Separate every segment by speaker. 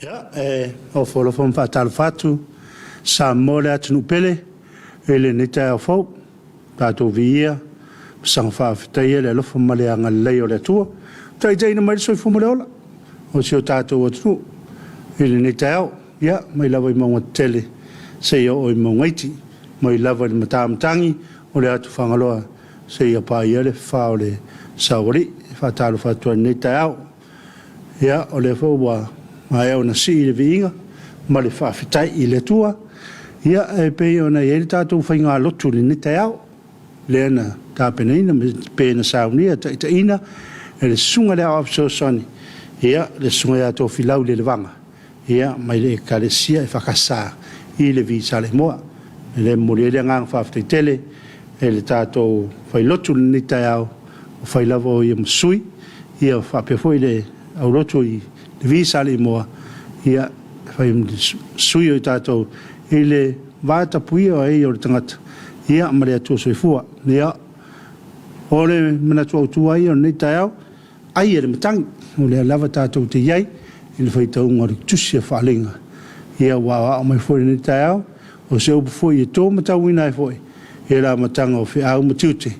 Speaker 1: Ja, o folo fom fa Talofa Samoa le atu pele ele ni ta fo tato via sang fa fitaia le lofo male anga le o le tua tai tai na mai so fo male ola o si o tato o tu ele ni ta ya mai lava i mo tele se yo o mo ngaiti mai lava i matam tangi o le atu fangaloa se ia pa ia le fa o le sauri fa Talofa tu ni ta ya o le fo wa mai ona si le vinga ma le fa fitai i le tua ia e pe ona e tatou fainga lotu ni te au le na ta penina pe na saunia ta ina e le sunga le au so soni ia le sunga ya to filau le vanga ia mai le kalesia e fakasa i le visa le moa le mole le ngang fa tele e le tatou fai lotu ni te au fai lavo i msui ia fa pe foi le au lotu i visa le moa ia fai sui o tatou ile vata puia ai o tangata ia mare atu soifua ia ole mana tu tu ai o nei tau ai ele matang o le lava tatou te iai ile fai tau ngori tusia falinga ia wa mai foi nei tau o se o foi e to matau ina foi e la matanga o fe au matute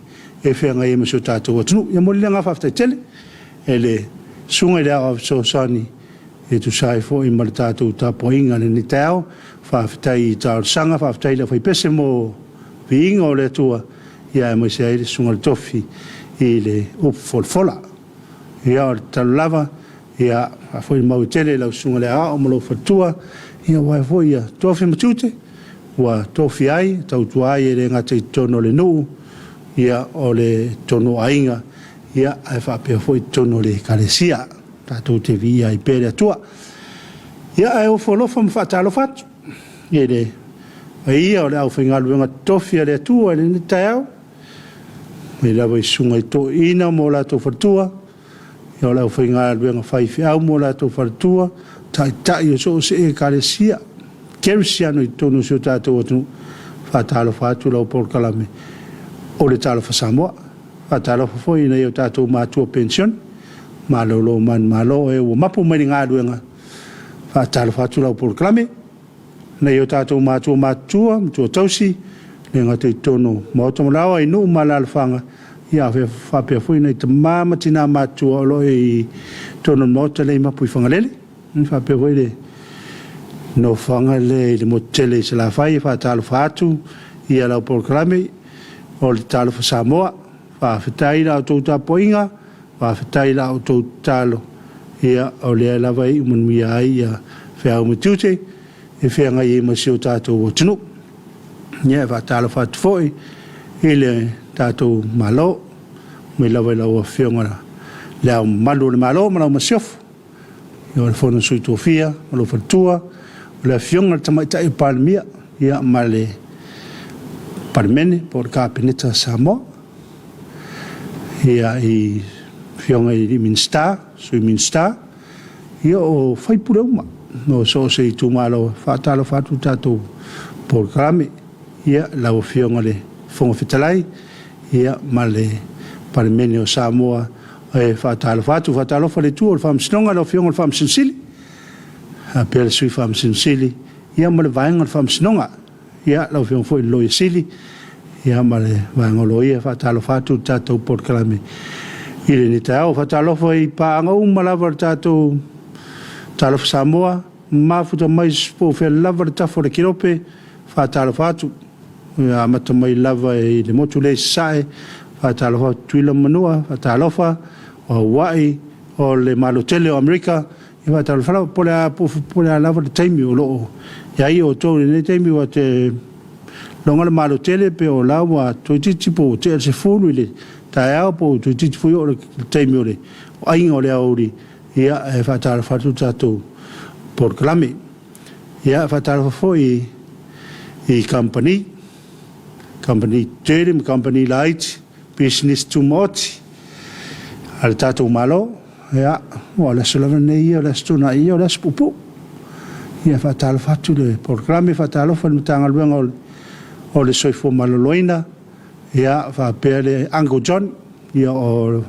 Speaker 1: e fe ngai me so tatou atu ia mo le nga fa tele ele sunga le au so sani e tu sai foi mal tatou tapoinga le nei tau fa fitai ta sanga fa fitai le fai pese mo vinga o le tua ia mo se ai sunga tofi ile o folfola ia o Talofa ia foi mau tele la sunga le a o mo fatua ia wa foi ia tofi matute wa tofi ai tau tuai le ngate tono le no ia o le tono ainga ia ai fa pe foi tono le kalesia tatou te via i pere tua ia ai o folo fam fa Talofa ele ai o le au finga luenga tofia le tua le tau me lava i sunga i to ina mo la to fatua ia o le au finga luenga fai au mo la to fatua tai o so se e kalesia kerisiano i tonu so tatou atu fa Talofa atu lau por kalame o le Talofa Samoa fa Talofa foi nei o tatou matua pension malo man malo e o mapu mai nga luenga fa Talofa atu lau por kalame nei o tatou matua tausi le ngate tono mo to lawa i no malalfanga ia fa pe foi nei te mama tina matua lo i tono mo te le mapu fangalele fa pe foi le no fangale le mo tele se la fai fa Talofa atu ia la proclame o le Talofa Samoa fa fitai la to tapoinga fa fitai la to talo ia o le la vai mun mia ia fa o mutute e fea ngai e masio tātou o tunu. Nia fa Talofa foi ile tātou malo me lawa i lawa whionga leo malu le malo malau masiofu i o le whono sui tōwhia malau whatua o le whionga tamaitai palmia ia ma le parmene po le kāpeneta Samoa ia i whionga i Minsta sui Minsta ia o whaipure uma no so se tu malo fa Talofa tu tatou programe ia la ofionga le fonga fitalai ia male parmenio o Samoa e fa Talofa le tu o fam snonga la ofionga fam sinsili a per sui fam sinsili ia male vainga fam snonga ia la ofionga foi lo sili ia male vainga lo ia fa Talofa tu tatou programe ile ni tau fa Talofa i pa ngau malava tatou Talofa Samoa mafuta mai po fe lava ta fo le kirope fa Talofa atu a mata mai lava i le motu le sai fa Talofa tuila manua fa Talofa o wai o le malotele o Amerika i fa Talofa po le lava le taimi o lo ia i o to le taimi o te longa le malotele pe o lawa to tipo te se fulu le ta po to tipo o le taimi o le ai o le auri ia fa Talofa tu tatou por clame ia fa Talofa foi i company term company light business to moti al tatou malo ia o la solava nei o la stuna ia o la spupu ia fa Talofa tu le por clame fa Talofa le tanga luenga o le soifo maloloina ia fa pele Uncle John ia o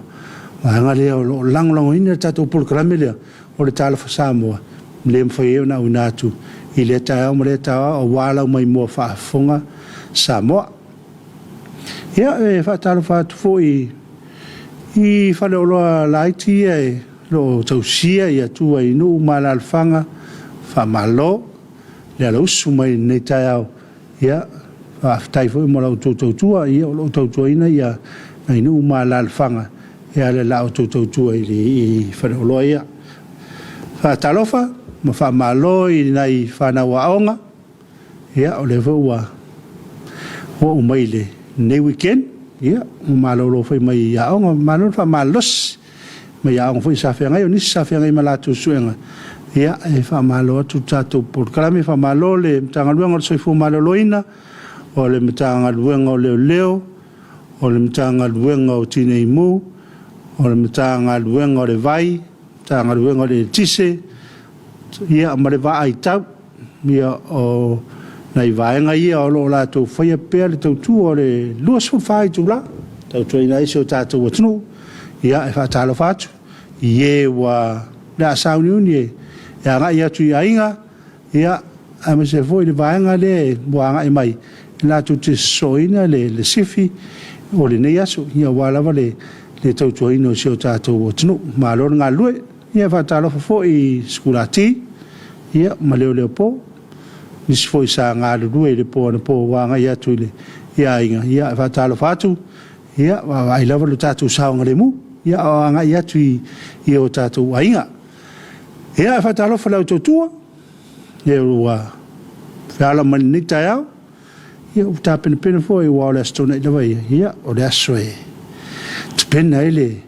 Speaker 1: ngale o langlongo ina tatou por clame le o le Talofa Samoa le mfai na unatu I le tae o le tae o wala mai mua whaafonga Samoa. Ia e whaatalofa atu fo I whale oloa laiti e lo tausia I atua I nuu malalfanga whamalo le ala usu mai nei tae au ia whaafitai fo I mo lau tautua ia o lau tautua ina ia nei nuu malalfanga ia le lau tautua I whale oloa ia. Whaatalofa ma whamalo I nei whanau aonga ia o le vua o mai le nei weekend ia malolo foi mai aonga malolo whamalos mai aonga foi sawhiangai o nisi sawhiangai malatu suenga ia e whamalo atu tātou porkalame whamalo le mtangaluenga o le soifu maloloina o le mtangaluenga o leo leo o le mtangaluenga o tine imu o le mtangaluenga o le vai mtangaluenga o le tise ia ma le va ai tau ia o nei vaenga ia o lo la to foi pe le tu o le lo sul fai tu la tu ina iso tatu tnu ia e fa talo fatu ie wa la sauniuni ia ga ia tu ainga ia a me se foi le vaenga le boanga e mai la tu te soina le sifi o le nei aso ia wala vale le tu ino so tatu tnu ma lo nga lue ia fa talo fo I skulati ia ma le po nisi foi sa ngā lulu le po na po wanga ia tuile ia inga ia whatalo whatu ia ai lava lu tātou saonga le mu ia o anga ia tui ia o tātou ainga ia whatalo whalau tautua ia ua whiala mani ni tai au ia uta pena pena fo I wao le astona I lava ia o le aso e tupena le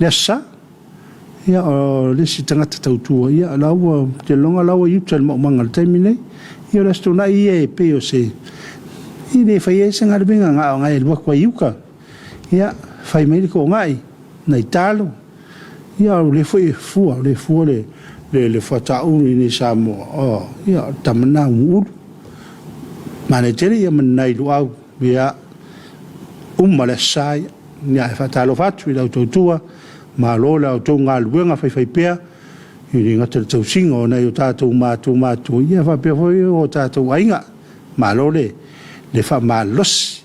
Speaker 1: asa ia o le si tangata tautua ia laua te longa laua iuta le maumanga le taimi nei ia o le astona ia e pe o se I le whai e se ngare benga ngā o ngai e lua kwa iuka ia whai meili ko ngai nei talo ia o le fua le whataunu I ni Samoa ia tamana uru mane tere ia manai luau ia umale sai ia e whatalo whatu I lau tautua ma lola o tau ngā luenga whai pea I ngata le tau singa o nei o tātou mātou ia whapea foi o tātou ainga ma lole le whamalos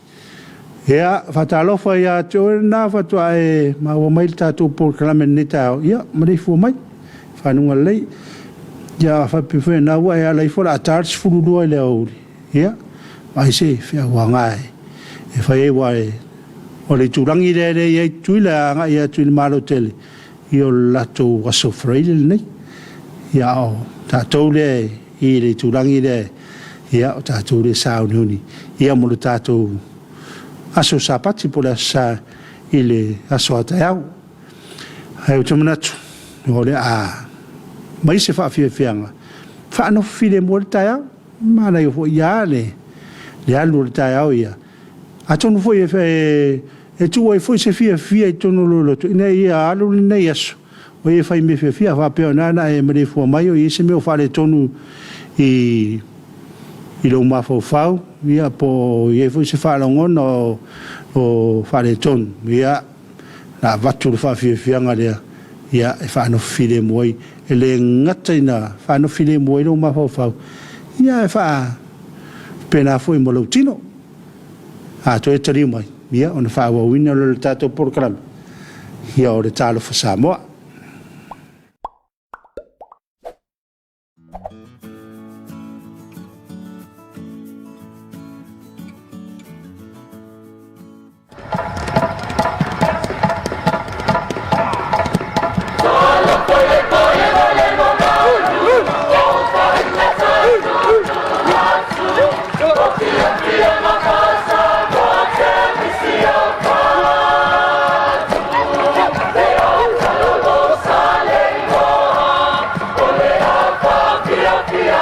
Speaker 1: ia whatalofa ia te ore nā whatua e ma ua mai le tātou porkalame neta o ia ma rei fua mai whanunga lei ia whapea foi nā ua e alai fora a tārs fururua I le auri ia ai se whia wangai e whai e wa e o le turangi re iei tuile anga ia tuile malo tele I o lato waso freile nei ia o tātou le I le turangi le ia o tātou le sauniuni ia mo le tātou aso sapati po le asa I le aso atayau hai o tamanatu o le a mai se whaafiafianga whaano file mo le tayau mana I o ia le alu le tayau ia atonu foi e tu ai foi se fia I tono lolo ina ia alu nei aso o e fai me fia va pe ona na e me fo mai o I se me o fale tonu I lo ma fo fau ia po e foi se fala ngono o fale ton ia na vatu fa fia ngale ia e fa no file moi ele ngata ina fa no file moi lo ma fo fau ia e fa pena foi mo lo tino a to e tari mai ia ona fa wa wina lo tato por kram ia o le Talofa Samoa
Speaker 2: Yeah.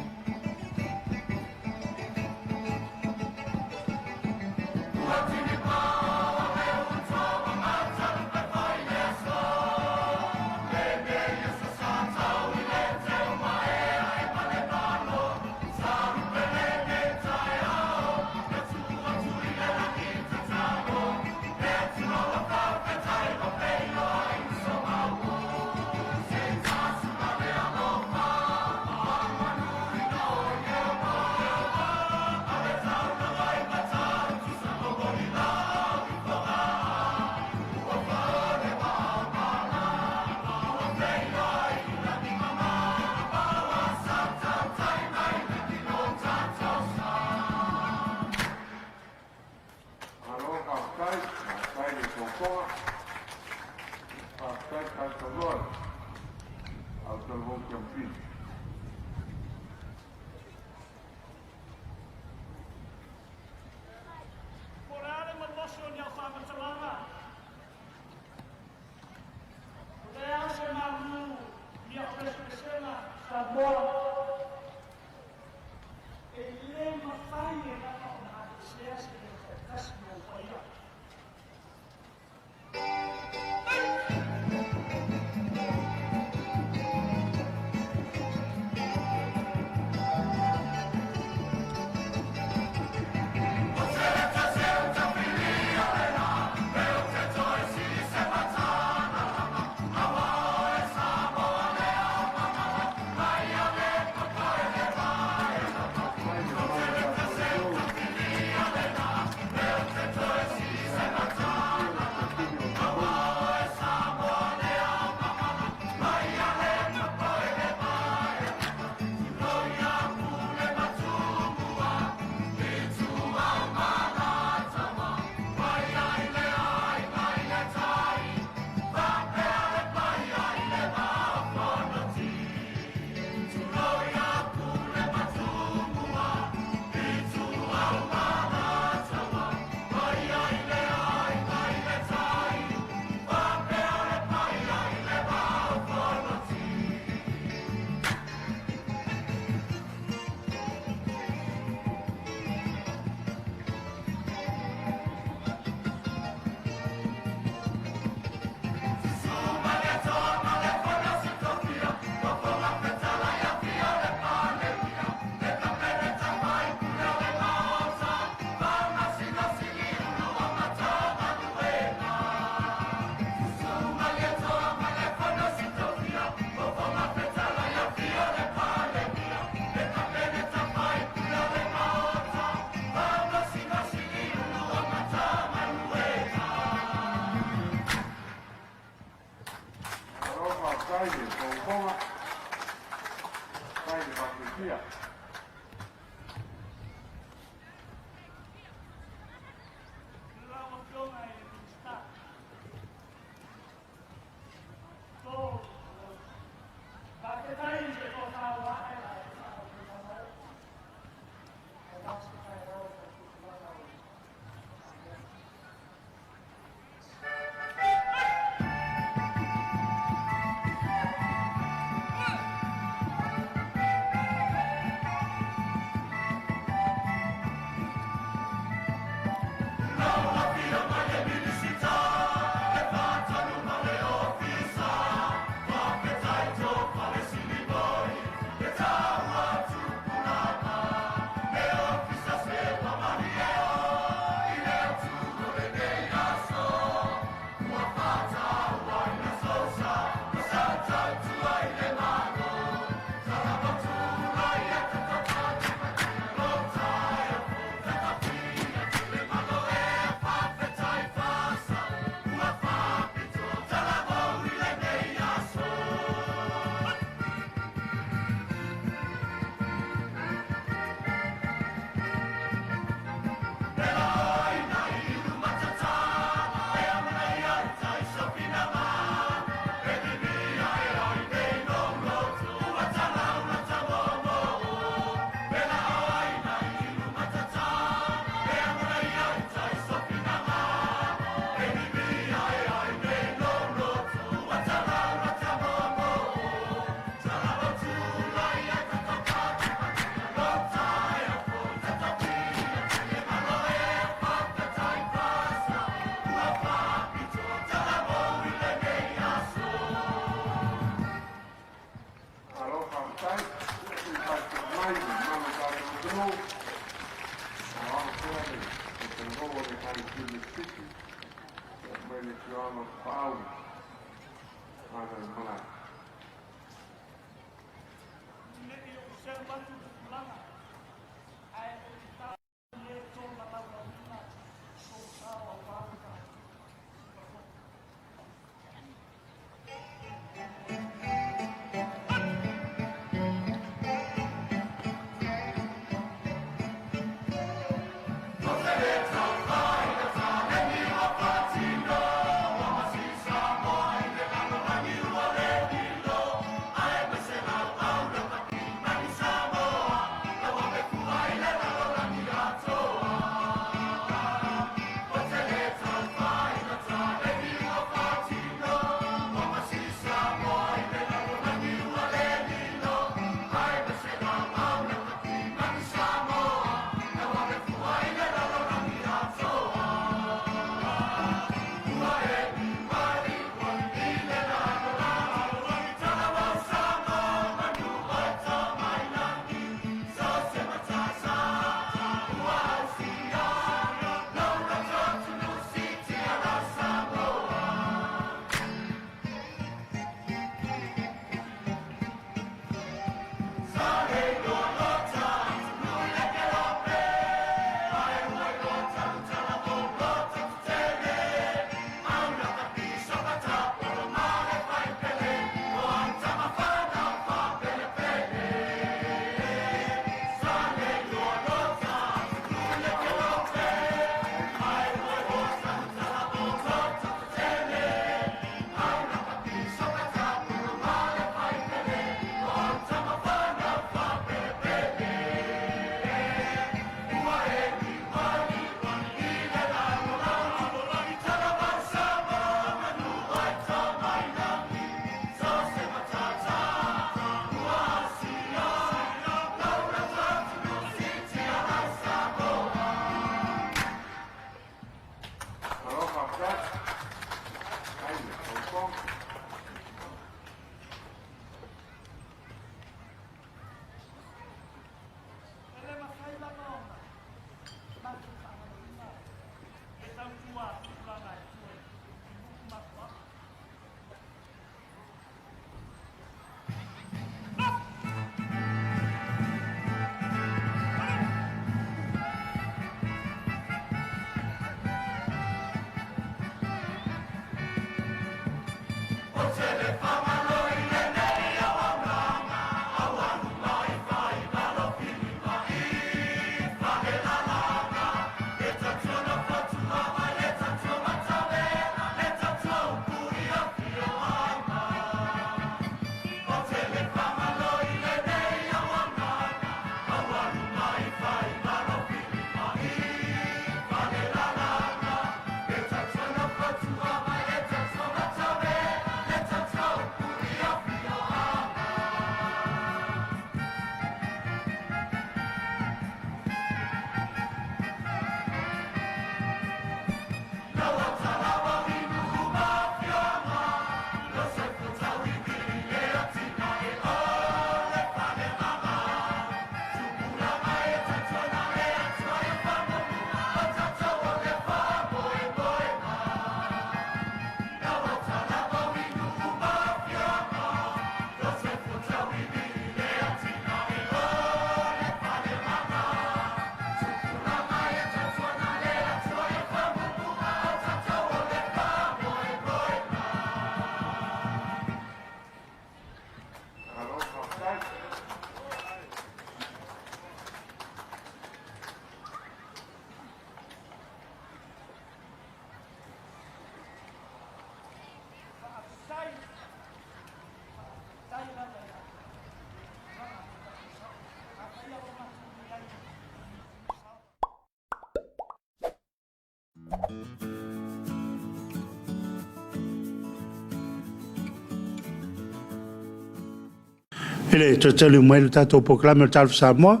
Speaker 1: Ele tatalu mai le tatou proclame le Talofa Samoa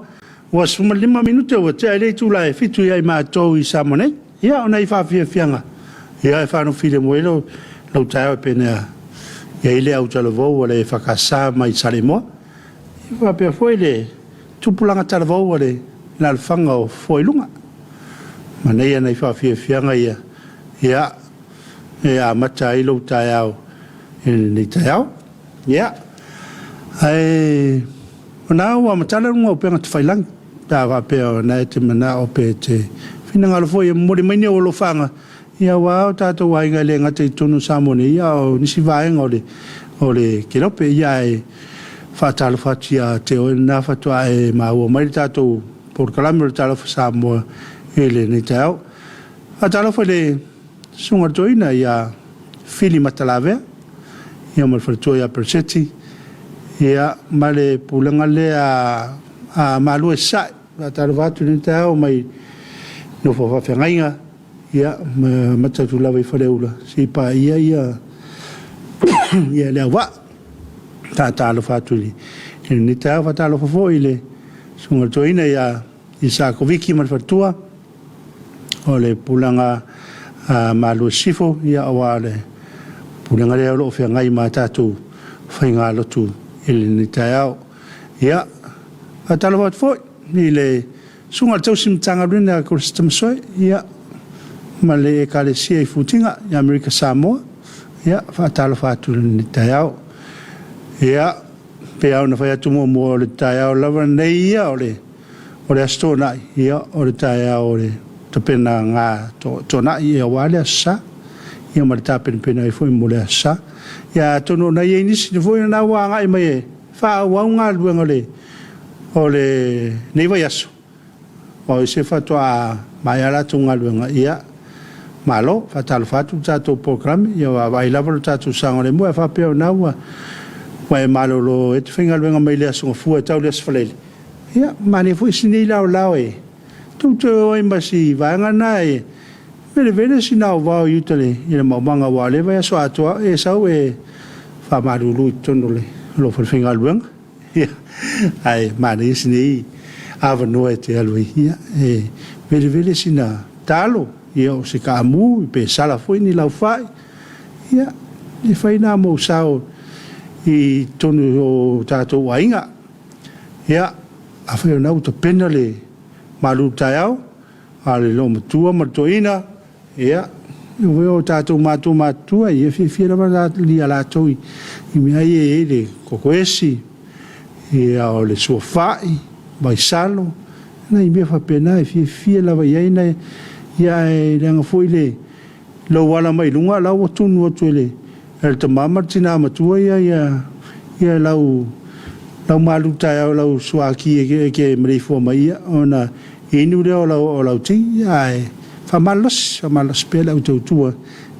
Speaker 1: ua suma 5 minute ua te ai le tula e fitu ia i matou i Samoa nei ia ona i faafiafiaga ia e faanofile mo ilo lau taeao e pena ia i le au talavou ua le fakasā mai Salimoa i faapea foi le tupulaga talavou ua le lalefaga o foiluga ma nei ana i faafiafiaga ia e a mata i lo tai au e ni tai au ia ai ona wa matala ngo pe ngat failang ta va pe na te mana o pe te fina ngalo foi mo de mene o lo fanga ia wa ta to wa nga le ngate tunu samoni ia o nisi va ole ke lo pe ia e fa Talofa tia te o na fa to e ma o mai ta to por kalamir Talofa Samoa ele ni tau a Talofa le sunga toina ia fili matalave ia mal farto ia perseti ia male pulanga le a malu sa a Talofa tu ni tau mai no fa fa ngainga ia mata tu lava i fareula si pa ia ia le wa ta Talofa tu ni tau fa Talofa fo ile sunga toina ia isa ko viki mal fartua ole pulanga malu sifo ia awale pulanga le lo fe ngai mata tu fainga lo tu ile ni tau ia Talofa fo ile sunga tau simtanga rina ko system so ia male ekalesia i futinga i Amerika Samoa ia fa Talofa tu ni tau ia pe au na fa tu mo le tau lava nei ia ole astona ia ole tau ole te pena nga to na ia wale sa ia ma ta pena i foi mo le sa ia to no na ia ni si foi na wa nga i mai fa wa nga luenga ole nei vai aso o se fa to a mai ala tu nga luenga ia malo fa Talofa tu to program ia wa vai la vol tu sang le mo fa pe na wa malo lo et finga luenga mai le aso fu tau le sfalele ia mani foi sini lao e tu i masi va nga nai vele sina va utile ina manga wa le va so atua e sa e fa marulu tonole lo for finga luenga ia ai mani sini ava no e te alui ia e vele sina talo ia o se kamu pe sala foi ni lau fai ia e fai na mo sao i tonu o tato wainga ia a fai na uta penale malu taiau ale lo matua matoina ia eu veo tato matua ia fia la li ala toi i me ai ele kokoesi ia o le sofai vai salo na i me fa pena fia la vai ai na ia e langa foi le lo wala mai lunga la o tunu o tuele el tamama tina matua ia lau malu taiau lau suaki ke mrei fo mai ona inu le o lau ti ai fa malos pe lau tua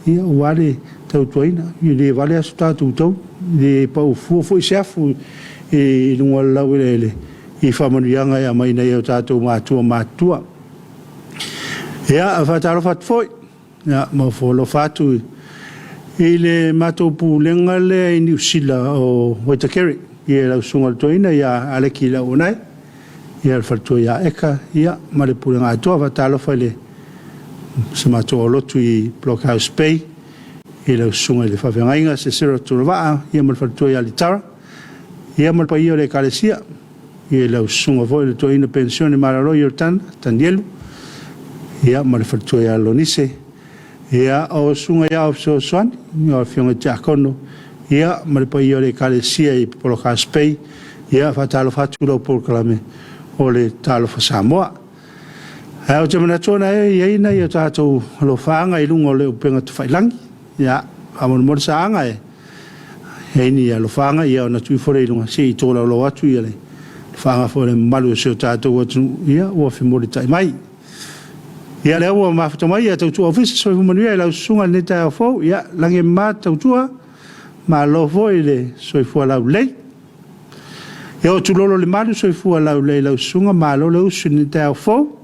Speaker 1: ia wale tuaina i le vale asuta tu le pa fu sefu e lunga lau le i fa manuanga ia mai nei o tatu matua ia fa Talofa foi ia mo fo fatu ile mato pulenga le i New Zealand o Waitakere ia lau sunga toina ia aleki la unai ia farto ia eka ia male pulenga atoa fa Talofa le se mato o lotu i Blockhouse Bay ia lau sunga le whawhengainga se sera turavaa ia male farto ia litara ia male pa ia le kalesia ia lau sunga voi le toina pensione mararo i Tanielu ia male farto ia lonise ia o sunga ia o soan ia o fionga tiakono ia male pa ia le kalesia i Blockhouse Bay ia fa Talofa tu lo proclame o le Talofa Samoa o te manatona e ina ia tātou lo whaanga i lungo le upenga tu whailangi ia amon mora saanga e ini ia lo whaanga ia o na tui fore i lunga se i tōla lo atu ia le whaanga fore malu se o tātou atu ia ua whimori tai mai ia le ua mawhata mai ia tautua ofisa soi humanuia i lau sunga ne tai au fau ia lange mā tautua ma lo foi le soi fua lau lei ia o tulolo le malu soi fua lau lei lau sunga ma lo le usu ne tai au fau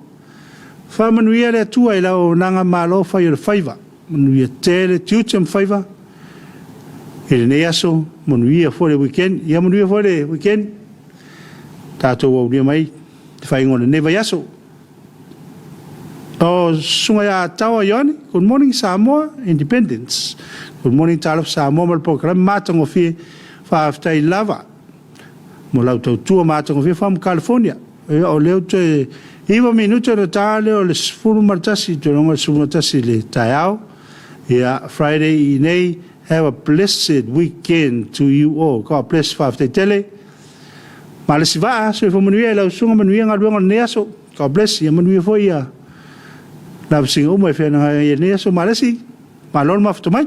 Speaker 1: fa manuia le tua i lau nanga malo fai o le faiva manuia tele tiutem faiva e le nei aso manuia fo le weekend ia manuia fo le weekend tātou au nia mai te fai ngone neva yaso o sunga ia tawa ione good morning Samoa Independence good morning Talofa Samoa mal program matango fi fa aftai lava mo lau tautua matango fi fa California o leo te iwa minuto no tale o le sfuru martasi te ronga sfuru martasi le taiao Yeah, Friday nei. Have a blessed weekend to you all. God bless Whawhitei Tele. Malesi vaa, so ifo manuia lau sunga manuia ngā luenga neaso. God bless, ia manuia fo ia. Lau singa umai whenanga ia neaso, malesi. Malolo mawhito mai.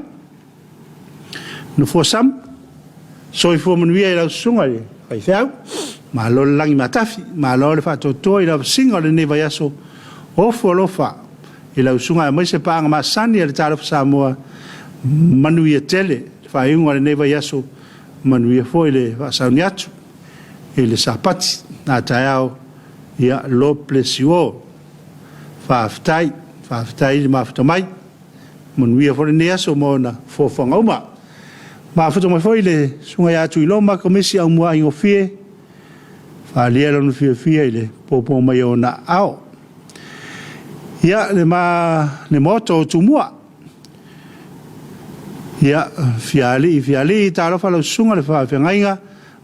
Speaker 1: No fo sam. So ifo manuia lau sunga le. Kai whiau. Malolo langi matafi. Malolo le whatotoa i lau singa le neva yaso. Ofo alofa. I lau sunga e maise paanga maasani le Talofa Samoa. Manuia tele. Whaiunga le neva yaso. Manuia fo i le whasauni atu. I le sapati. Nā tai au. Ia lo bless you all. Whawhitai. Whawhitai le mawhito mai. Manuia fo le neaso mo na fōwhanga uma. Mawhito mai fo i le sunga i atu i loma komisi au mua ingo fie. Whalia lonu fia i le popo mai o na ao. Ia le moto o tumua. Ia fiali i Talofa lau sunga le whawhengainga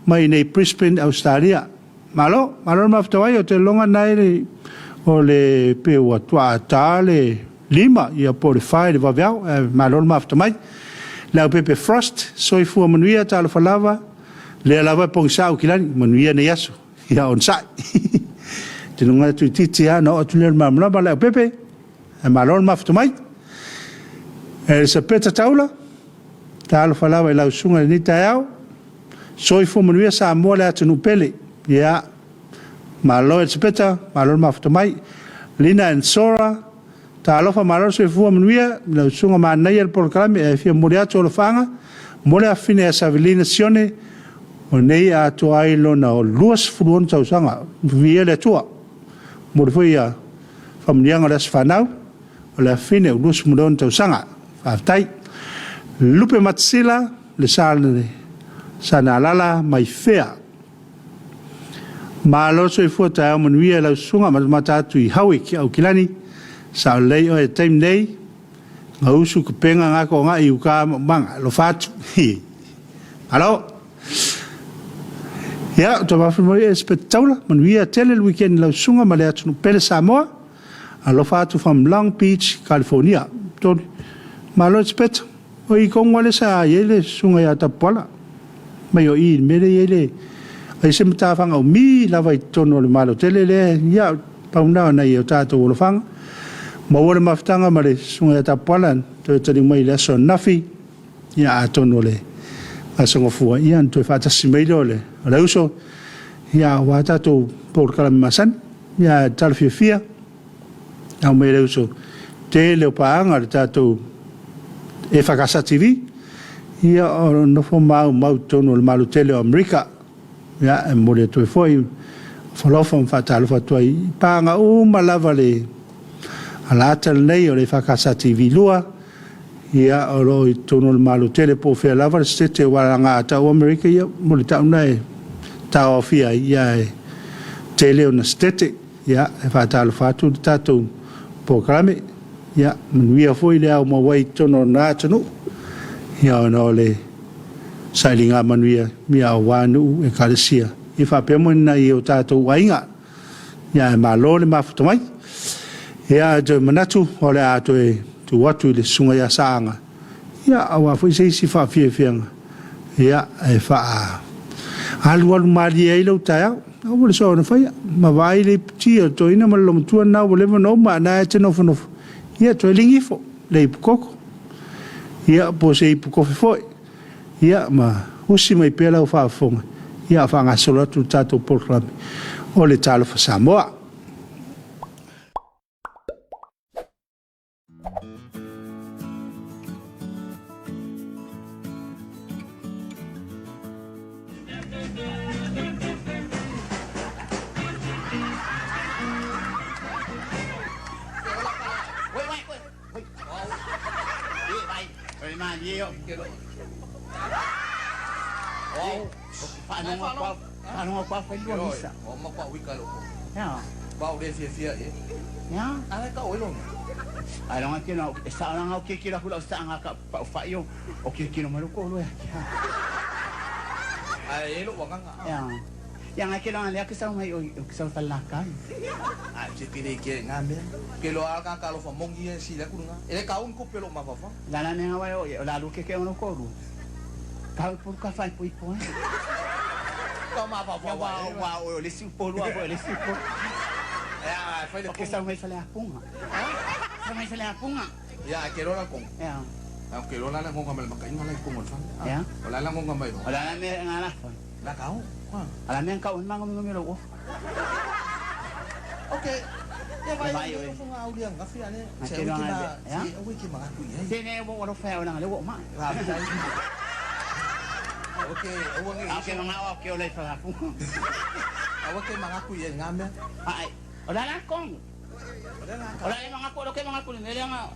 Speaker 1: mai nei Brisbane, Australia. Malo mawhitawai o te longa nei o le peua tua ata le lima ia po le whae le waweau. Malo mawhitamai. Lau pepe frost, soifua manuia Talofa lava. Le lava pongisau kilani, manuia ne yaso. Ia on sai. Te nunga tu titi ha no atu le mamlama lau pepe. Malo mawhitamai. E sa peta taula. Talofa lava i lau sunga ni tai au. Soifua manuia Samoa le atanu pele. Ia. Malo e sepeta, malo mawhitamai. Lina and Sora. Talofa malo soifua manuia. Lau sunga maanai al porkalami. E fia mole atu o le whanga. Mole a fine a savilina sione. O nei atu ailo na o luas furuon tausanga. Via le tua. Mole fui a whamnianga le aswhanau. O le a fine o luas furuon tausanga. Whaftai. Lupe matsila le sana alala mai fea. Malo soifua tai au manuia lau sunga matatu i haui ki au kilani. Sa lei o e taim nei. Ngā usu kupenga ngako ngā i uka manga lo fatu. Alo. Ia, to wafu moi e spetaula. Manuia tele le weekend lau sunga ma le atunu pele Samoa. Alo fatu from Long Beach, California. Toni. Malo e speta. O i konga le sa iele sunga ia tapuala. Mai o i mele iele. Ai se mtawhanga o mi lava i tono le malo tele le. Ia, paunao na i o tato o le whanga. Mawore mawhitanga ma le sunga ia tapuala. Toi tari mai le aso nafi. Ia a tono le. Asonga fua. Ia toi whatasi meile o le. O le uso. Ia wa tato por kalami masan. Ia talfia fia. Au mai le uso. Te leo paanga le tato EFKS TV. Ia o nofo mau tono le malu tele o Amerika. Ia e mole toi foi. Whalofa mwhatalofa toi. Panga lava le alata nei o le EFKS TV lua. Ia o roi tono le malu tele po fea lava le stete waranga ata o Amerika. Ia mole tauna e tau fia ia e tele o na stete. Ia e whatalofa atu le tatou po kalame. Ia manuia foi le au mawai tono na atanu. Ia ona o le sailinga manuia mia o wanu e kalesia. I whapemo na i o tātou wainga. Ia e malo le mawhitamai. Ia e manatu o le ato e tu watu i le sunga ia saanga. Ia awa fui seisi whawhiawhianga. Ia e wha alu maari e ilau tai au. Au le soa na whaia. Ma vai le tia to ina ma lomatua na o lewa no ma na e te nofo. Ia to e lingifo le ipukoko. Ia po se ipukofi foi. Ia ma usi mai pela o whaafonga. Ia whangasola tu tātou porklami. O le Talofa Samoa.
Speaker 2: Ano pa fa lo isa.
Speaker 3: O mapa wika lo.
Speaker 2: Ya.
Speaker 3: Ba o de fia e.
Speaker 2: Ya.
Speaker 3: Ala ka o lo.
Speaker 2: Ala nga kino sa nga o kikira hula sa nga ka pa fa yo. O kikino maluko lo ya.
Speaker 3: Ai lo wa nga.
Speaker 2: Ya. Yang ai kilo ang liak sa may sa talakan.
Speaker 3: Ah, si tini ke ngambe. Kelo alka kalo fa mongi sila kunga. Ele kaun ko pelo mafafa.
Speaker 2: Lala ne ngawai o lalu ke ono ko ru. Kau pun ka fai pui pui.
Speaker 3: Kau mafafa.
Speaker 2: Wow, o lesi polo o lesi polo.
Speaker 3: Ya, fai le
Speaker 2: Ke sa mai sala punga. Sa mai sala punga.
Speaker 3: Ya, kelo la kong.
Speaker 2: Ya.
Speaker 3: Ang kelo la ngong kamal makain ngalay kong fa.
Speaker 2: Ya.
Speaker 3: Wala lang ngong kamay.
Speaker 2: Wala ne ngala.
Speaker 3: La kau.
Speaker 2: Alam yang kau mang ngomelo.
Speaker 3: Okay. Ya vai
Speaker 2: Vai,
Speaker 3: eu vou ao liang ka fia ne.
Speaker 2: Ake lang ade, ya?
Speaker 3: Si awi ki mga kuya.
Speaker 2: Sine mo ono fa ona lewo ma.
Speaker 3: Okay, awang
Speaker 2: Ake mga o ke ole fa pu.
Speaker 3: awang kay mga kuya ngame.
Speaker 2: Ai. Ola la kong.
Speaker 3: Wala na ka.
Speaker 2: Ola mga ko lo ke mga ko ni nga.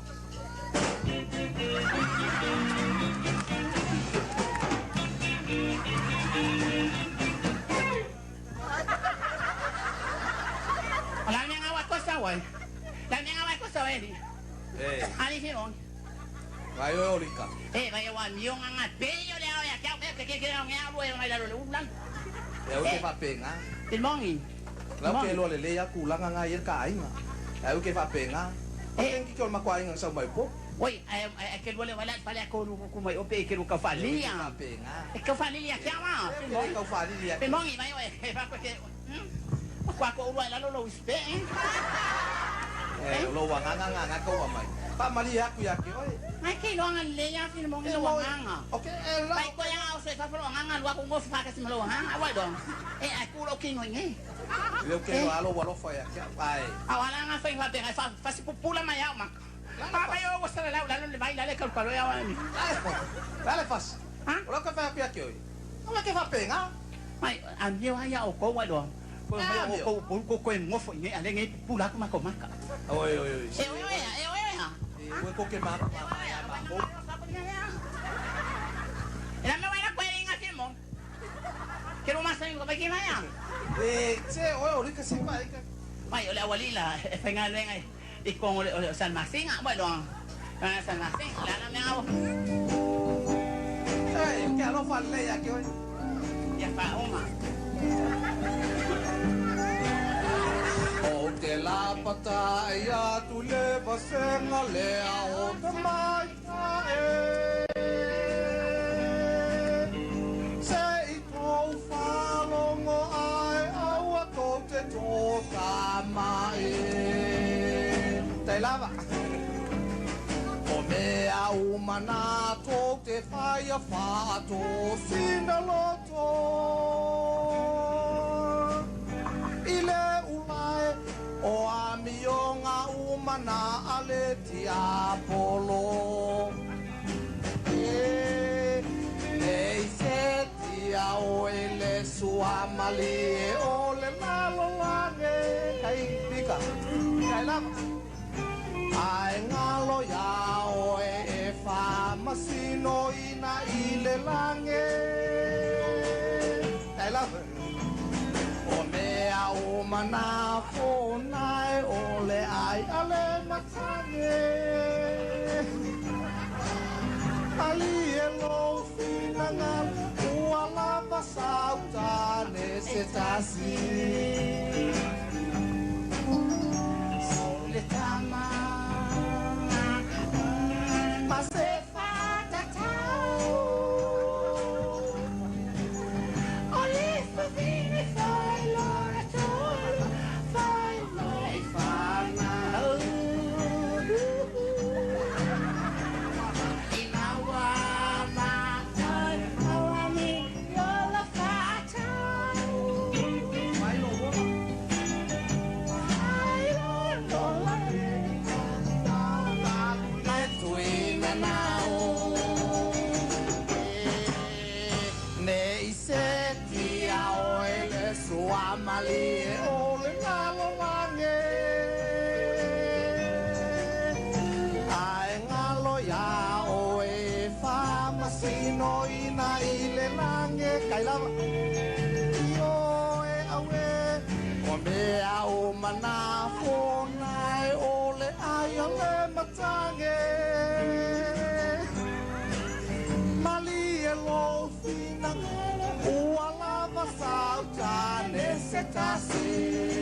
Speaker 2: Alam niya nga wat ko sa way. Alam niya nga wat ko sa way. Ani sinon.
Speaker 3: Kayo uli ka.
Speaker 2: Vaya wan yung angat. Pero le oya, kaya kaya nga ro ay lalo ulan.
Speaker 3: Ayaw kay papenga.
Speaker 2: Tilmongi.
Speaker 3: Law kay lo le ya kulang nga yer kain nga. Ayaw kay papenga. Ang kikol makuha ng sa may po.
Speaker 2: Oy, ay kel wala pala ko may ope kel ka falia.
Speaker 3: Papenga.
Speaker 2: Ka falia kaya ma.
Speaker 3: Ikaw fali liya.
Speaker 2: Tilmongi may oy, pa ko ke. Kwa ko uruay lalo lo uspe.
Speaker 3: Lo wa nga ko amay. Pa mali ya ku ya ki oy.
Speaker 2: Ay kilo ang leya Tilmongi lo nga.
Speaker 3: Okay,
Speaker 2: Ay ko yang ako sa fa nga wa ko ngo fa ka si malo nga. Awal dong. Aku lo kino ngi.
Speaker 3: Yo que lo alo walo fa ya. Ay.
Speaker 2: Awala nga fa si pupula mayaw mak. Papa yo gusto na lalo le baila le kalkalo ya wani.
Speaker 3: Dale fas.
Speaker 2: Ha?
Speaker 3: Wala ka fa ya ki oy. Wala ka papenga.
Speaker 2: Ay, amyo haya o ko walo. Ko ngofo ngi ale ngi pula ko maka.
Speaker 3: Oy.
Speaker 2: Oy.
Speaker 3: We ko ke ma.
Speaker 2: Ela me vai na cuela en así, mon. Quiero más salir para que vaya.
Speaker 3: Che, oy, ka si pa ka.
Speaker 2: Ay, ole abuelila, venga ay. Y con San Martín, bueno, San Martín, la na me hago.
Speaker 3: Ay, que alo fa le ya ki oy.
Speaker 2: Ya pa uma.
Speaker 3: O te la pata ya tu le basenga le o te mai se I tou whalongo ai aua tou te tōka mai te lava o mea umana tou te whaia whāto sina loto ile ulai o amionga umana ale ti apolo ei se ti o ele suamali o le lalo lange kai pika kai lama ai ngalo ya o e fa masino ina ile lange kai lama o mea o mana fonai o le ai ale matange ali e lo finanga ua lava sauta nese tasi
Speaker 2: Le tama.
Speaker 3: mas e fata tau
Speaker 2: Ole fine fai lora tol. Fai fana. Inawa ma ai awani yola fata.
Speaker 3: mai lo
Speaker 2: Ai lola.
Speaker 3: le tuina nao nei se ti ao ele suamali o le ngalo lange ai ngalo ya o e famasino ina ile lange kai lava io e awe o mea o mana fonai o le ai ale matange mali e lo fina ua lava masauta nesse tassi.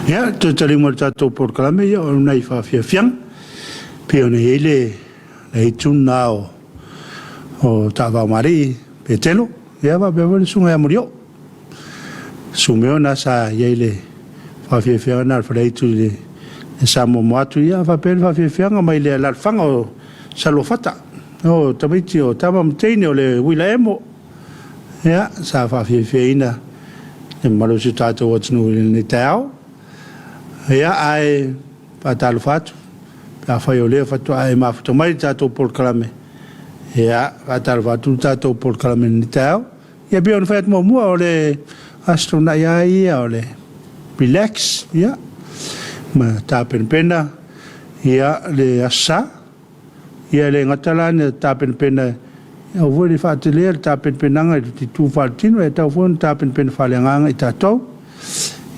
Speaker 1: Ya, tu tali mo tato por kalame ya o nai fa fia fiang. Pio ne ele nei tuna o tava mari petelo. Ya va bevo sunga ya murió. Sumeo na sa yele fa fia fia na frei tu le Samoa moatu ya fa pel fa fia fia mai le la fanga o salofata. O tabiti o tava mteine o le wila emo. Ya, sa fa fia fia ina. E malo si tato o tunu ni tau. Ya ai pa Talofa pa fai o le fatu ai mafuta mai tato por kalame ya pa Talofa tato por kalame ni tau ya bion fat mo o le astrona ya o le relax ya ma tapen pena ya le asa ya le ngatalan tapen pena o voli fat le tapen penanga ti tu faltino e tau fon tapen pen falanga itato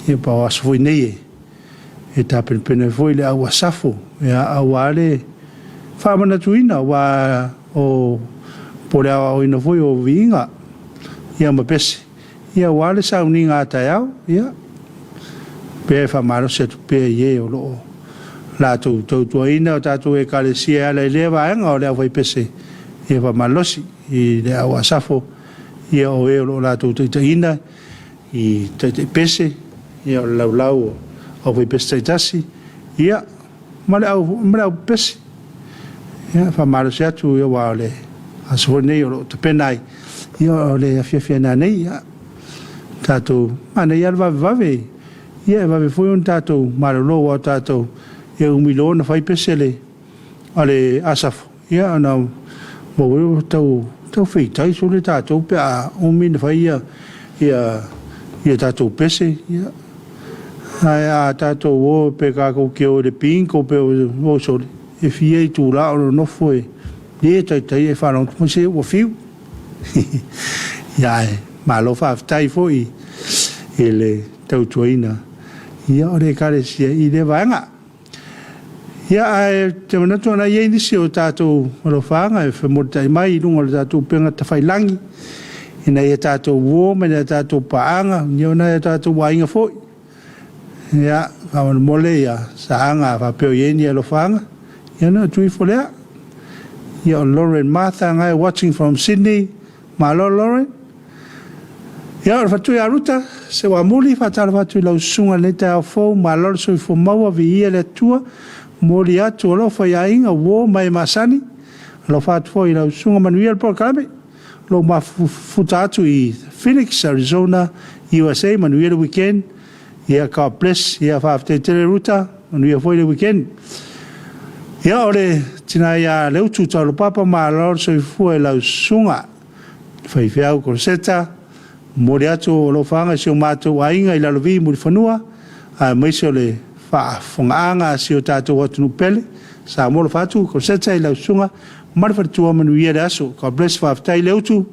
Speaker 1: e pa wasfui nei e tapen pene foi le awa safo ya awale fa mana tuina wa o pole o ina foi o vinga ya ma pese ya wale sa uninga tayao ya pe fa maro se pe ye o lo la tu ina ta tu e kale sia le leva en o le foi pese e fa malosi i le awa safo ya o e lo la tu ina i te pese ya lau o voi peste tasi ia male au pese ia fa maro se atu ia wale aso nei o te penai ia le afia na nei ia tato ana ia vave ia vave foi un tato maro lo o tato ia un milona fai pesele ale asaf ia ana mo tau fei tai so le tato pe a un min fai ia tato pese ia ai a tato o pe ka ko ke o le pinko pe o so e fie tu la o no foi e tai e fa no mo se o fiu ya ma lo fa tai foi ele tau tuina ia o le kare sia i le vanga ia ai te mana tu na ye ni si o tato lo fanga e mo tai mai lungo le tato penga ta fai langi ina ia tato wo me tato paanga ni ona tato wa inga foi ya kawan mole ya saanga fa peo yeni lo fanga ya no tui folea ya Lauren Martha ngai watching from Sydney malo Lauren ya fa tu ya ruta se wa muli fa Talofa tu lo sunga leta fo malo so fo mawa vi le tua moli atu lo fa ya inga wo mai masani lo fa tu i lo sunga manuel por kalame lo ma futa tu i Phoenix Arizona USA manuel weekend. Ya God bless ya fa te ruta on we foi le weekend ya ore tina ya le utu talo papa ma lor so fu e la sunga fai fiau corseta moriato lo fanga si o mato wainga ila lo vi mu fanua a mai so le fa fonga si o tato watu no pele sa mo lo fatu corseta ila sunga mar fa tu manu ya aso God bless fa tai le utu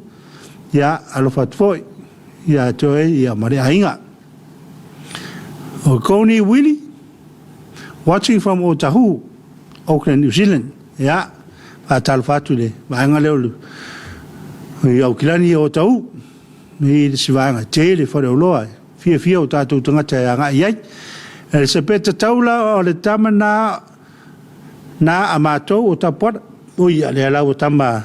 Speaker 1: ya alo fat foi ya to ya mari ainga Connie Willie, watching from Otahu, Auckland, New Zealand. Ya, pa Talofa le, vanga leo. Ia kilani Otahu, ni si vanga tele for the loa. Fia o tatu tangata ya nga iai. El sepeta taula o le tama na amato o tapora. Ui, ale ala o tama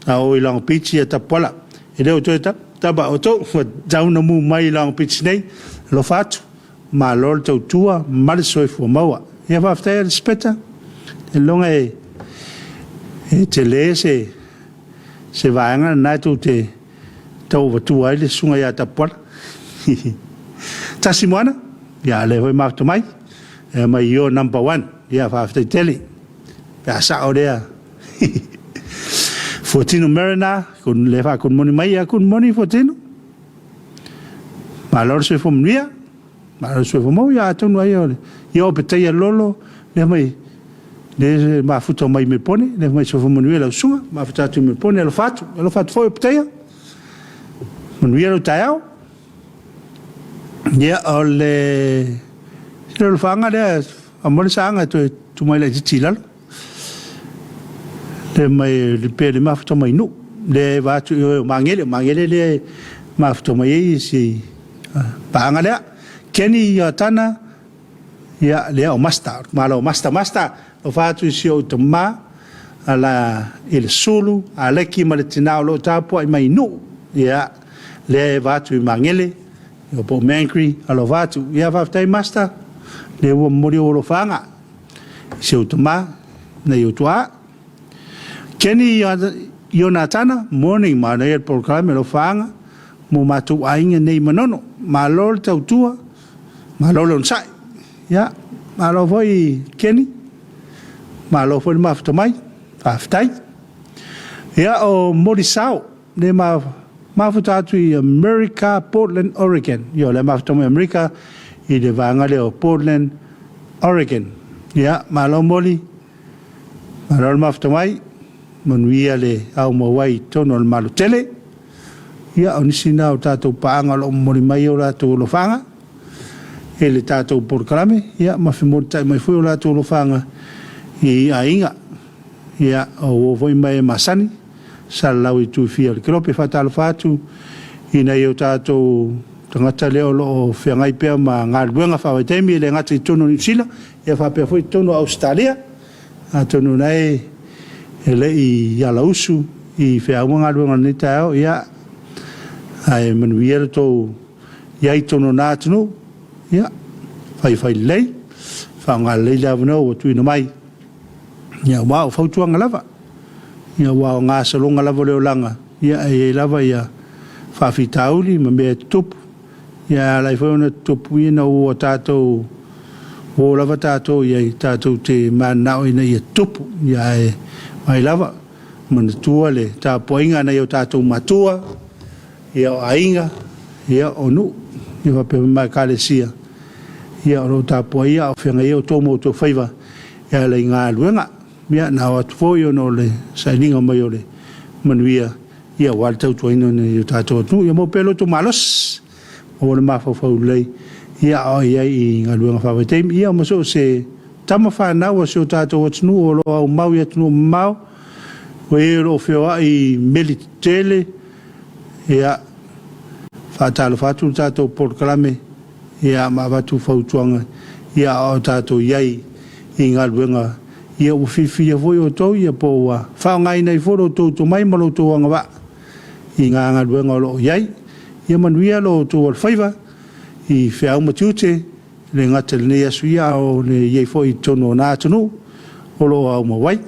Speaker 1: o ilang pichi e tapola. E leo to taba o to, dauna mu mai ilang pichi nei, lo fatu. Ma lor tau tua mal soi fu maua ia va ftai respeta e longa e te lese se vaanga na tu te tau va tua ile sunga ya tapor ta simona ya le voi ma mai e mai yo number 1 ia va ftai tele ya sa orea Fotino Marina con le fa con moni mai con moni Fotino ma lor soi fu mia ma so fo mo ya tonu ai yo petai lolo le mai le ma futo mai me pone le mai so fo manuela sunga ma futa tu me pone lo fatu foi petai manuela taiao ya ole lo fanga le amor sanga tu mai le titila le mai le pele mafuta mai nu le vatu mangele le mafuta mai si paanga le keni ya tana ya le o master malo master o vatu si o tama ala il sulu ala ki maletina lo tapo mai nu ya le vatu mangele o po mangri alo vatu ya vaftai master le wo mori o lo fanga si o tama na yo tua Kenny Yonatana morning ma na program lo fanga mo matu ainga nei manono ma lol tautua ma lol sai ya ma lo foi Kenny ma lo foi mafta mai aftai ya o morisao ne mafuta tu America Portland Oregon yo le mafta mai America I de vanga le Portland Oregon ya ma lo moli ma lo mafta mai manuia le au mawai tono al malutele ia onisina o tatou paanga lo mori mai o latou lo fanga ele tatou porkalame ia mafimori tai mai foi o latou lo fanga I ainga ia o voi mai masani salau I tu fia le krope fatalofa atu ina I o tatou tangata leo lo whiangai pea ma ngā ruenga whawaitemi le ngata I tono New Zealand ia whapea foi tono Australia a tono nei ele I yalausu I wheaunga ruenga ni tau ia ai manuia to iai tono nātunu ia whai lei whaunga lei lavano o tuina mai ia wao whautuanga lava ia wao ngā salonga lava leo langa ia e lava ia whawhitauli ma mea tupu ia lai whauna tupu ina o tātou o lava tātou iai tātou te manao ina ia tupu ia e mai lava mana tua le tā poinga na i o tātou matua ia o ainga ia o nu ia wape mai kālesia ia o tā poia o whenga ia o tōmo o tō whaiva ia le ngā luenga ia nā o atufoi o no le saininga mai o le manuia ia o altau tuaino na i o tātou atu ia mo pelo tō malos o le mawhawhau lei ia o ia I ngā luenga whawaiteim ia o maso se tama whanau o se o tātou atunu o lo au mau I atunu mau o e ro whioa I meli tele ia whatalo whatu tātou porkalame ia ma watu whautuanga ia o tātou iai I ngā luenga ia o whiwhia voi o tau ia po wa whaongai nei whoro tau to mai malo tau anga wa I ngā luenga o lo iai ia manuia lo tau al whaiva I whiau matiute le ngata le nei asu ia o le iei fo I tono nātunu o lo au mawai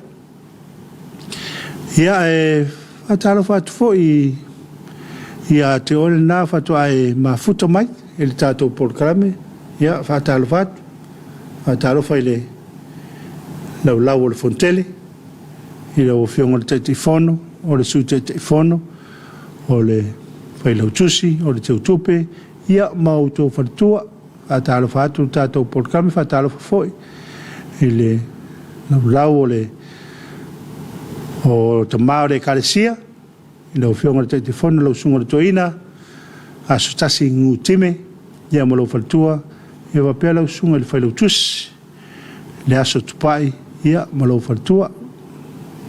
Speaker 1: ia e whatalo whatu fo ia te ole nā whatu ai ma futa mai e le tātou porkalame ia whatalo whai le lau o le fontele I lau o whionga le tete whono o le su tete whono o le whai lau tusi o le teutupe ia mau tō whatua whatalo whatu tātou porkalame whatalo whafoi I le lau o le o te mao le kalesia I lau whionga le tete whono lau sunga le toina aso tasi ngu time ia mo lau whatua ia wapea lau sunga le whai lau tusi le aso tupai ia mo lau whatua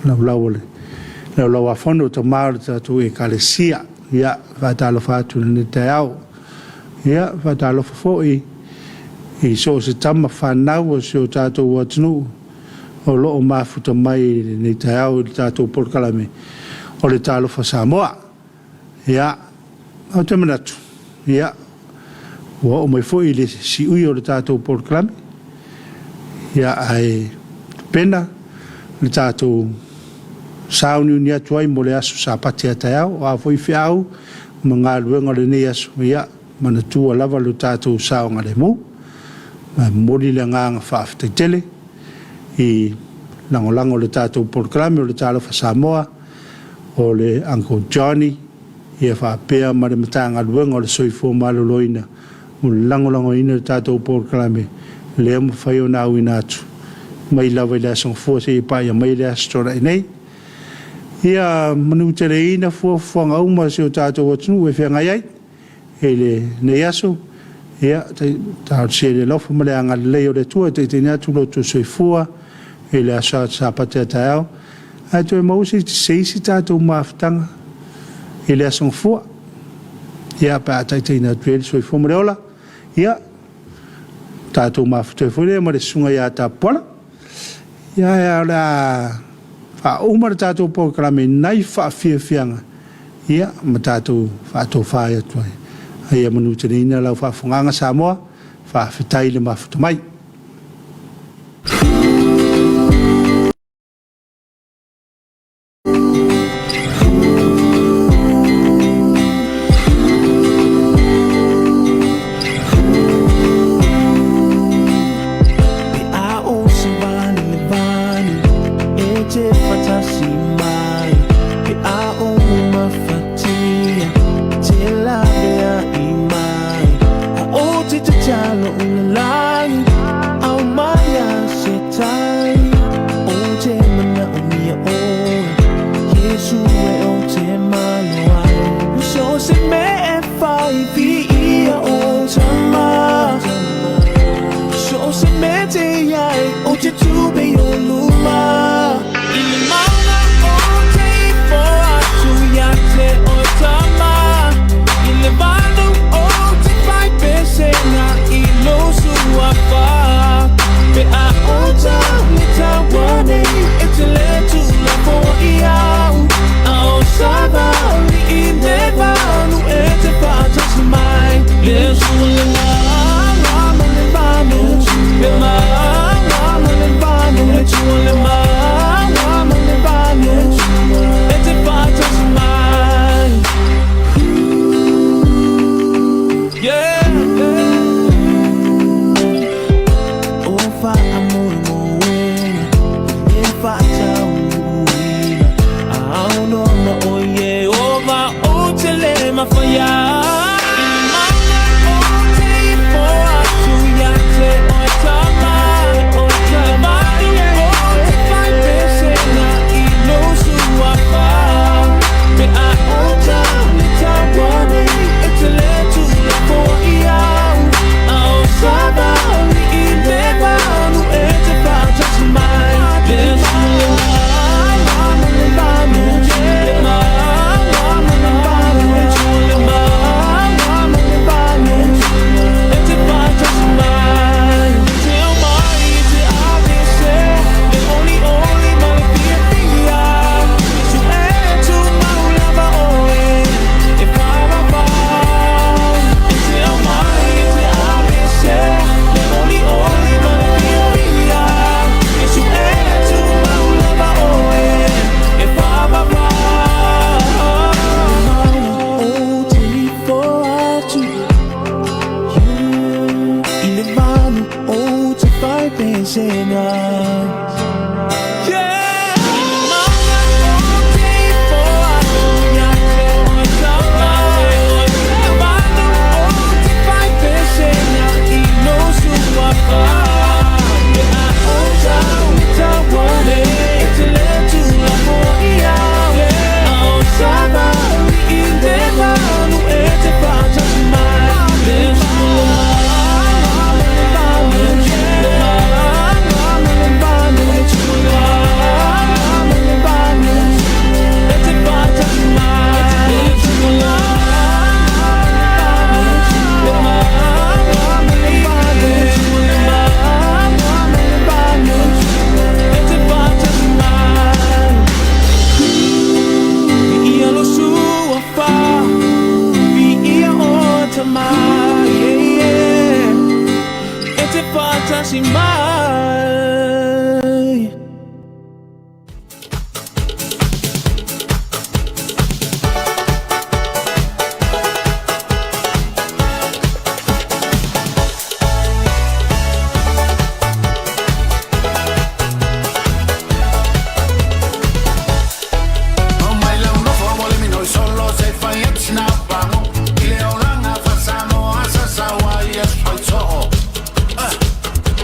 Speaker 1: lau a whono te mao le tātou kalesia ia whatalo whatu ni te au ia whatalo whafoi I so se tama whanau o se o tātou atunu o loo mafuta mai ni te au I tātou porkalame o le Talofa Samoa ia au te manatu ia ua o mai foi le si ui o le tātou porkalame ia ai pena le tātou sauni unia tuai mo le asu sa pati a te au o a foi whiau ma ngā luenga le nei asu ia manatua lava le tātou saonga le mu ma mori le nganga whaafitai I langolango le tātou porkalame o le Talofa Samoa o le Uncle Johnny ia whaapea ma le matanga luenga o le soifo maloloina o le langolango ina le tātou porkalame le amu whai o nāu ina atu mai lawa I le asong fua se I pai a mai le astora nei ia manu te le ina fua whanga uma se o tātou atunu e whiangai ai e le nei aso ia tau se le lofa ma le anga leo le tua te tenia tu lo tu soifua e le asa sa pate tau Ai toi mau se seisi tātou mafutanga. I le asong fua. Ia pa tai na tuel soi fomoreola. Ia tātou mafutu e fwere ma le sunga ia tā pola. Ia la fa umar tātou programe nai fa fianga. Ia ma tātou fa tō whaia tuai. Ia manu te reina lau fa funganga Samoa fa fitai le mafutu mai.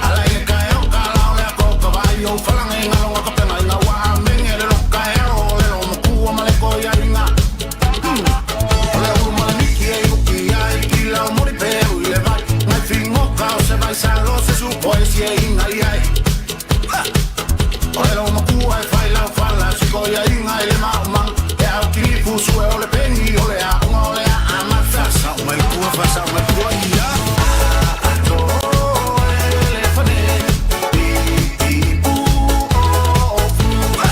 Speaker 3: Ala ia inga ele maumang e au kiri fusu e ole pengi ole a unga ole a amata sa mai kua fasa mai kua ia ato ele fane i pu o fuha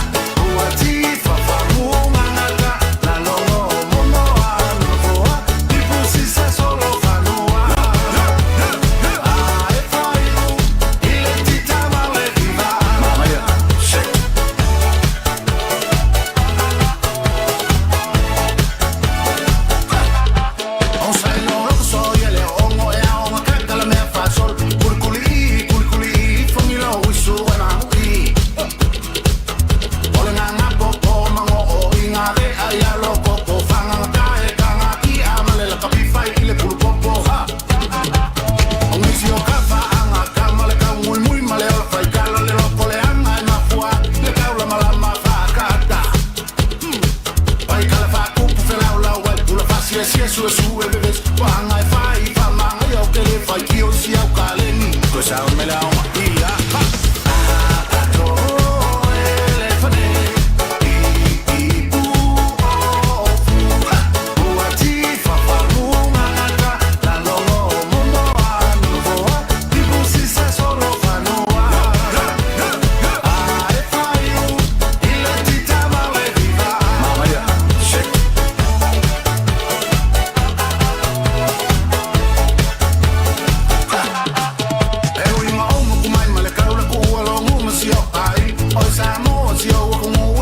Speaker 3: ua tifa famunga ngata na longo momo anu foa i pusi sa solo fanua a e faiu ile titama le viva mamaya shake on sai no so ele ongo e ongo kakala me fa sol kurkuli fongilo wisu wana i ole nga popo mango o inga de aya loko ko fanga tae kanga ki amale la kapifai ile pulpopo ha ongisio kafa anga kamale ka muy male ola fai kala le loko le anga e mafua le kaula malama fa kata pai kala fa kupu fela ula wai pula fasi e su e bebes wanga e fai fa manga yo ke le fai ki o si au kaleni ko sa me la o ia ha ato ele fane i pu o fuha ua tifa famunga ngata la longo momo anu foa i pusi sa solo fanua a e faiu ile titama le viva mamaya shake e ui ma omo kumai ma le kaula ku ua longu ma si o ai o Samoa si o wa kungu